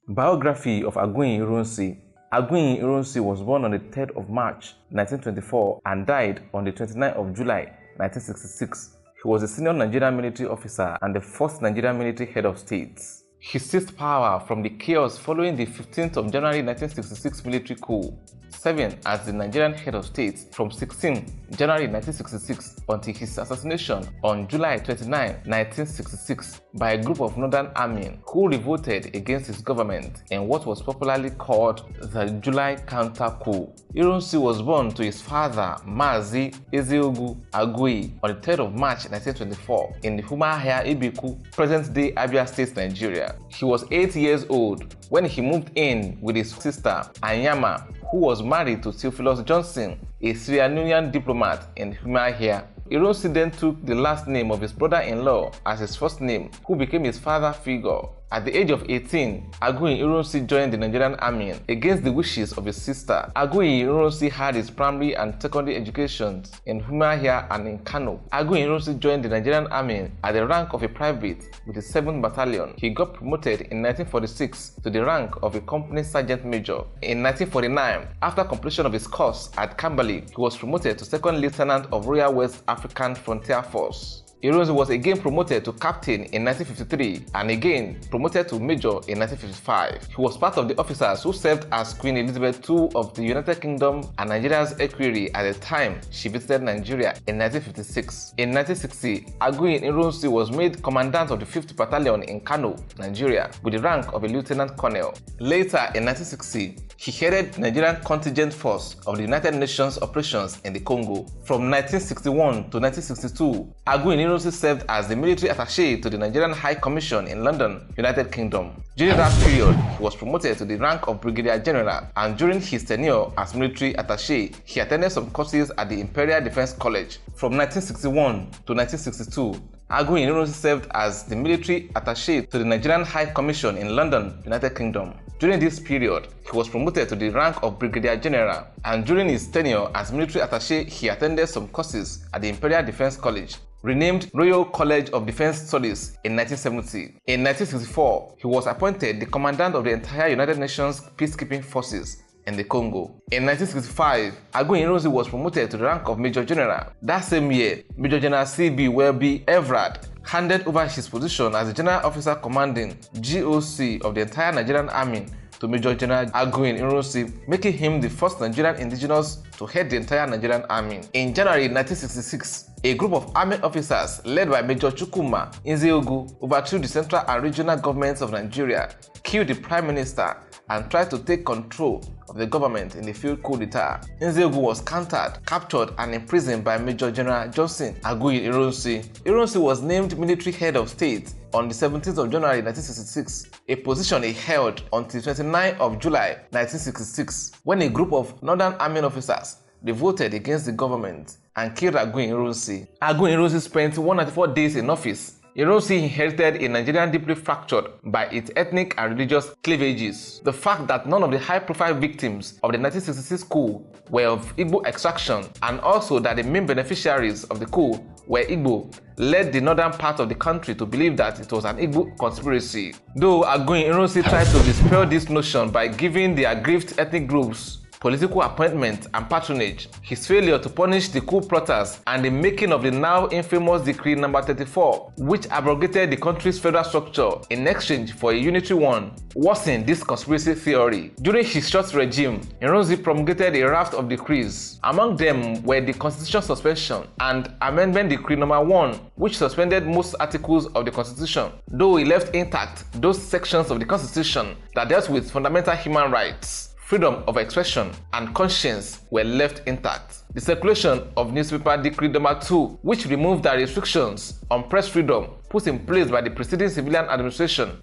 Biography of Aguiyi-Ironsi. Aguiyi-Ironsi was born on the 3rd of March 1924 and died on the 29th of July 1966. He was a senior Nigerian military officer and the first Nigerian military head of state. He seized power from the chaos following the 15th of January 1966 military coup, serving as the Nigerian head of state from 16 January 1966 until his assassination on July 29, 1966 by a group of Northern Army who revolted against his government in what was popularly called the July counter-coup. Ironsi was born to his father, Mazi Ezeogu Aguiyi, on the 3rd of March 1924 in the Umuahia Ibiku, present-day Abia State, Nigeria. He was 8 years old when he moved in with his sister, Anyama, who was married to Theophilus Johnson, a Sierra Leonean diplomat in Umuahia. Ironsi then took the last name of his brother-in-law as his first name, who became his father figure. At the age of 18, Aguiyi-Ironsi joined the Nigerian Army against the wishes of his sister. Aguiyi-Ironsi had his primary and secondary education in Umuahia and in Kano. Aguiyi-Ironsi joined the Nigerian Army at the rank of a private with the 7th Battalion. He got promoted in 1946 to the rank of a company sergeant major. In 1949, after completion of his course at Camberley, he was promoted to second lieutenant of Royal West African Frontier Force. Ironsi was again promoted to captain in 1953 and again promoted to major in 1955. He was part of the officers who served as Queen Elizabeth II of the United Kingdom and Nigeria's equerry at the time she visited Nigeria in 1956. In 1960, Aguiyi-Ironsi was made commandant of the 5th Battalion in Kano, Nigeria, with the rank of a lieutenant colonel. Later, in 1960, he headed the Nigerian contingent force of the United Nations operations in the Congo. From 1961 to 1962, Aguiyi-Ironsi served as the military attaché to the Nigerian High Commission in London, United Kingdom. During that period, he was promoted to the rank of Brigadier General, and during his tenure as military attaché, he attended some courses at the Imperial Defense College. From 1961 to 1962, Aguiyi-Ironsi served as the military attaché to the Nigerian High Commission in London, United Kingdom. During this period, he was promoted to the rank of Brigadier General, and during his tenure as military attaché, he attended some courses at the Imperial Defense College, renamed Royal College of Defense Studies in 1970. In 1964, he was appointed the commandant of the entire United Nations peacekeeping forces in the Congo. In 1965, Aguiyi-Ironsi was promoted to the rank of Major General. That same year, Major General C.B. Welby Everard handed over his position as the General Officer Commanding GOC of the entire Nigerian Army to Major General Aguiyi-Ironsi, making him the first Nigerian indigenous to head the entire Nigerian Army. In January 1966, a group of army officers led by Major Chukwuma Ezeogu overthrew the central and regional governments of Nigeria, killed the Prime Minister, and tried to take control of the government in the field coup d'etat. Ezeogu was countered, captured, and imprisoned by Major General Johnson Aguiyi-Ironsi. Ironsi was named military head of state on the 17th of January 1966, a position he held until 29th of July 1966, when a group of Northern Army officers revolted against the government and killed Aguiyi-Ironsi. Aguiyi-Ironsi spent 194 days in office. Ironsi inherited a Nigerian deeply fractured by its ethnic and religious cleavages. The fact that none of the high-profile victims of the 1966 coup were of Igbo extraction, and also that the main beneficiaries of the coup were Igbo, led the northern part of the country to believe that it was an Igbo conspiracy. Though Aguiyi-Ironsi tried to dispel this notion by giving the aggrieved ethnic groups political appointment and patronage, his failure to punish the coup plotters and the making of the now infamous Decree No. 34, which abrogated the country's federal structure in exchange for a unitary one, worsened this conspiracy theory. During his short regime, Ironsi promulgated a raft of decrees. Among them were the Constitution suspension and Amendment Decree No. 1, which suspended most articles of the Constitution, though he left intact those sections of the Constitution that dealt with fundamental human rights. Freedom of expression and conscience were left intact. The circulation of newspaper Decree No. 2, which removed the restrictions on press freedom put in place by the preceding civilian administration.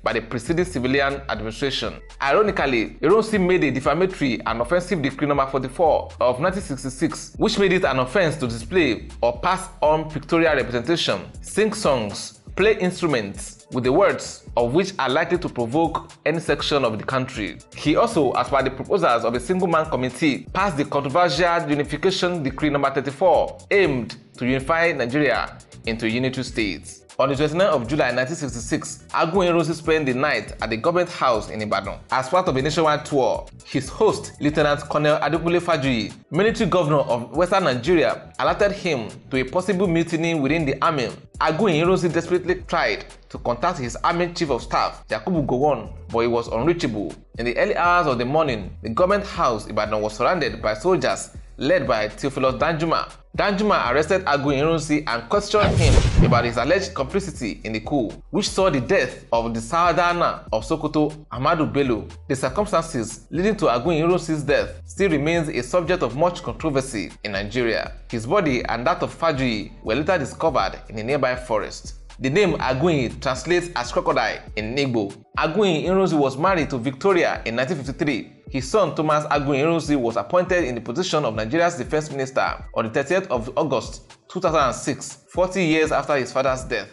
Ironically, Ironsi made a defamatory and offensive Decree No. 44 of 1966, which made it an offense to display or pass on pictorial representation, sing songs, play instruments with the words of which are likely to provoke any section of the country. He also, as per the proposals of a single-man committee, passed the controversial Unification Decree No. 34, aimed to unify Nigeria into a unitary state. On the 29th of July 1966, Aguiyi-Ironsi spent the night at the government house in Ibadan. As part of a nationwide tour, his host, Lieutenant Colonel Adekunle Fajuyi, military governor of Western Nigeria, alerted him to a possible mutiny within the army. Aguiyi-Ironsi desperately tried to contact his army chief of staff, Yakubu Gowon, but he was unreachable. In the early hours of the morning, the government house Ibadan was surrounded by soldiers led by Theophilus Danjuma. Danjuma arrested Aguiyi-Ironsi and questioned him about his alleged complicity in the coup, which saw the death of the Sardana of Sokoto, Ahmadu Bello. The circumstances leading to Aguiyi-Ironsi's death still remains a subject of much controversy in Nigeria. His body and that of Fajuyi were later discovered in a nearby forest. The name Aguiyi translates as crocodile in Igbo. Aguiyi-Ironsi was married to Victoria in 1953. His son Thomas Aguiyi-Ironsi was appointed in the position of Nigeria's defense minister on the 30th of August 2006, 40 years after his father's death.